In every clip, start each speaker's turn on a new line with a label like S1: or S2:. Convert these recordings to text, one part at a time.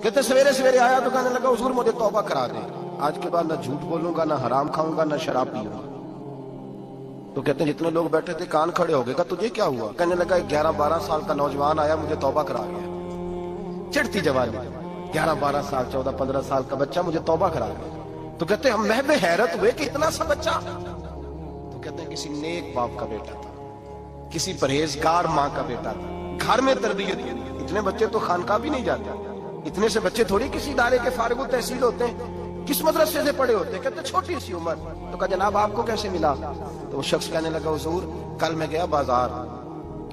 S1: کہتے سویرے سویرے آیا تو کہنے لگا حضور مجھے توبہ کرا دے، آج کے بعد نہ جھوٹ بولوں گا، نہ حرام کھاؤں گا، نہ شراب پیوں گا۔ تو کہتے ہیں جتنے لوگ بیٹھے تھے کان کھڑے ہو گئے، کہا تجھے کیا ہوا؟ کہنے لگا 11-12 سال کا نوجوان آیا مجھے توبہ کرا گیا، چڑھتی جوانی، 11-12 سال 14-15 سال کا بچہ مجھے توبہ کرا گیا۔ تو کہتے ہیں ہم محو حیرت ہوئے کہ اتنا سا بچہ؟ تو کہتے ہیں کسی نیک باپ کا بیٹا تھا، کسی پرہیزگار ماں کا بیٹا تھا، گھر میں تربیت دی۔ اتنے بچے تو خانقاہ بھی نہیں جاتے، اتنے سے بچے تھوڑی کسی ادارے کے فارغ التحصیل ہوتے ہیں، کس مدرسے سے پڑھے ہوتے ہیں؟ کہتے چھوٹی سی عمر۔ تو کہا جناب آپ کو کیسے ملا؟ تو وہ شخص کہنے لگا حضور کل میں گیا بازار،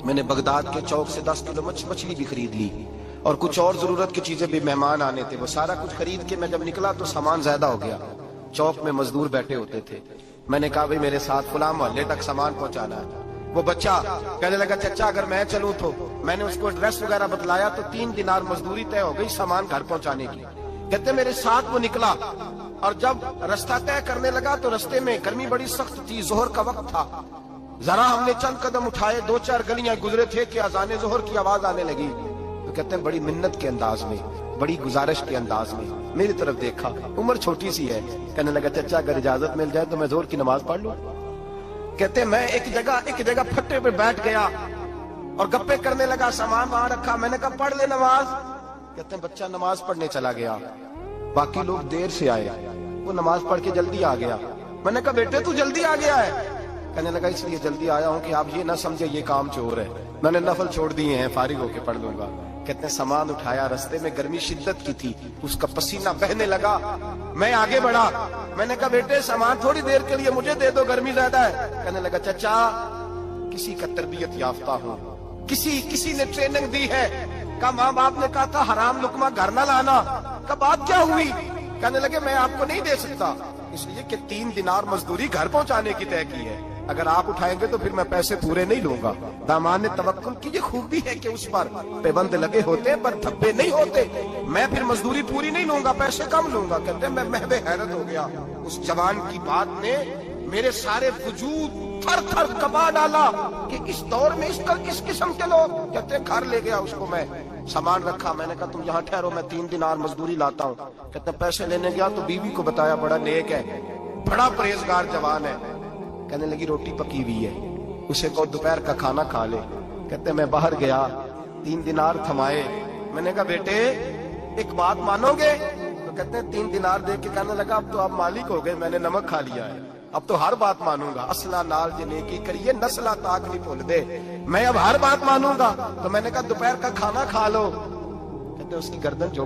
S1: میں نے بغداد کے چوک سے 10 کلو مچھلی بھی خرید لی اور کچھ اور ضرورت کی چیزیں بھی، مہمان آنے تھے، وہ سارا کچھ خرید کے میں جب نکلا تو سامان زیادہ ہو گیا۔ چوک میں مزدور بیٹھے ہوتے تھے، میں نے کہا بھئی میرے ساتھ فلاں محلے تک سامان پہنچانا ہے۔ وہ بچہ کہنے لگا چچا اگر میں چلوں تو، میں نے اس کو ایڈریس وغیرہ بتلایا تو 3 دینار مزدوری طے ہو گئی سامان گھر پہنچانے کی۔ کہتے میرے ساتھ وہ نکلا اور جب رستہ طے کرنے لگا تو رستے میں گرمی بڑی سخت تھی، ظہر کا وقت تھا، ذرا ہم نے چند قدم اٹھائے، 2-4 گلیاں گزرے تھے کہ اذان ظہر کی آواز آنے لگی۔ تو کہتے ہیں بڑی منت کے انداز میں، بڑی گزارش کے انداز میں میری طرف دیکھا، عمر چھوٹی سی ہے، کہنے لگا چچا اگر اجازت مل جائے تو میں ظہر کی نماز پڑھ لوں۔ کہتے ہیں میں ایک جگہ پھٹے پہ بیٹھ گیا اور گپے کرنے لگا، سامان وہاں رکھا، میں نے کہا پڑھ لے نماز۔ کہتے ہیں بچہ نماز پڑھنے چلا گیا، باقی لوگ دیر سے آئے، وہ نماز پڑھ کے جلدی آ گیا۔ میں نے کہا بیٹے تو جلدی آ گیا ہے؟ کہنے لگا اس لیے جلدی آیا ہوں کہ آپ یہ نہ سمجھے یہ کام چور ہے، میں نے نفل چھوڑ دیے ہیں، فارغ ہو کے پڑھ لوں گا۔ کہتے ہیں سامان اٹھایا، رستے میں گرمی شدت کی تھی، اس کا پسینہ بہنے لگا، میں آگے بڑھا، میں نے کہا بیٹے سامان تھوڑی دیر کے لیے مجھے دے دو، گرمی زیادہ ہے۔ کہنے لگا چچا کسی کا تربیت یافتہ ہوں، کسی نے ٹریننگ دی ہے، کہا ماں باپ نے کہا تھا حرام لقمہ گھر نہ لانا، کہا بات کیا ہوئی؟ کہنے لگے میں آپ کو نہیں دے سکتا، اس لیے کہ 3 دینار مزدوری گھر پہنچانے کی طے کی ہے، اگر آپ اٹھائیں گے تو پھر میں پیسے پورے نہیں لوں گا۔ دامان توکل کی یہ خوبی ہے کہ اس پر پیبند لگے ہوتے ہیں پر دھبے نہیں ہوتے، میں پھر مزدوری پوری نہیں لوں گا، پیسے کم لوں گا۔ کہتے ہیں میں محو حیرت ہو گیا، اس جوان کی بات نے میرے سارے وجود تھر تھر کبا ڈالا کہ اس دور میں اس قسم کے لوگ۔ کہتے ہیں گھر لے گیا اس کو، میں سامان رکھا، میں نے کہا تم یہاں ٹھہرو میں 3 دینار مزدوری لاتا ہوں۔ کہتے ہیں پیسے لینے گیا تو بیوی کو بتایا بڑا نیک ہے، بڑا پرہیزگار جوان ہے، کہنے لگی روٹی پکی ہوئی ہے، اسے کو دوپہر کا کھانا کھا لے۔ کہتے ہیں میں باہر گیا، 3 دینار تھمائے، میں نے کہا بیٹے ایک بات مانو گے؟ تو کہتے ہیں 3 دینار دے کے کہنے لگا اب تو آپ مالک ہو گئے، میں نے نمک کھا لیا ہے، اب تو ہر بات مانوں گا، اصلہ نال جے نیکی کریے نسلہ تاک نہیں بھول دے، میں اب ہر بات مانوں گا۔ تو میں نے کہا دوپہر کا کھانا کھا لو۔ کہتے ہیں اس کی گردن جھک